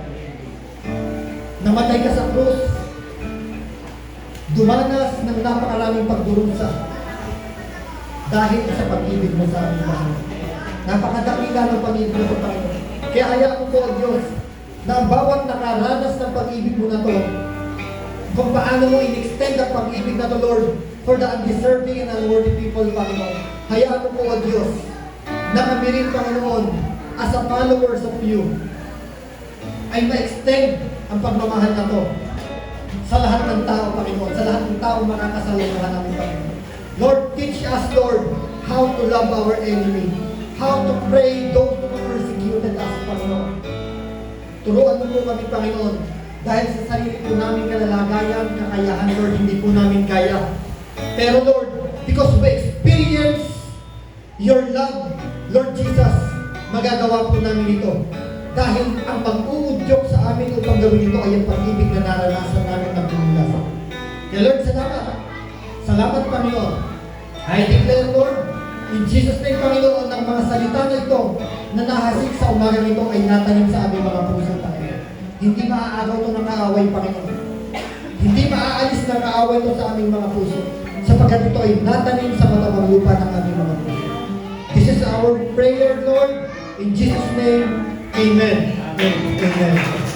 S1: Namatay ka sa krus, dumanas ng napakaraming pagdurusa dahil sa pag-ibig mo sa aming Panginoon. Napakadakila ng pag-ibig mo, Panginoon. Kaya hayaan mo po, O Diyos, na ang bawat nakaranas ng pag-ibig mo na to, kung paano mo in-extend ang pag-ibig na to, Lord, for the undeserving and unworthy people, Panginoon. Hayaan mo po, O Diyos, na kami rin, Panginoon, as a followers of you, ay ma-extend ang pagmamahal na to sa lahat ng tao, Panginoon, sa lahat ng tao makakasalungan namin, Panginoon. Lord, teach us, Lord, how to love our enemy, how to pray those who persecuted us, Panginoon. Turuan mo po kami, Panginoon, dahil sa sarili po namin kalalagayan, kakayahan, Lord, hindi po namin kaya. Pero Lord, because we experience your love, Lord Jesus, magagawa po namin ito. Dahil ang pag-uudyok sa amin upang gawin ito ay ang pag-ibig na naranasan namin ng pumulasan. Kaya Lord, salamat. Salamat, Panginoon. I declare, Lord, in Jesus' name, Panginoon, ang mga salita na ito na nahasik sa umagang ito ay natanim sa aming mga puso, Panginoon. Hindi maaagaw ito ng kaaway, Panginoon. Hindi maaalis ng kaaway ito sa aming mga puso, sapagkat ito ay natanim sa matabang lupa ng aming mga puso. This is our prayer, Lord. In Jesus' name, Amen. Amen. Amen.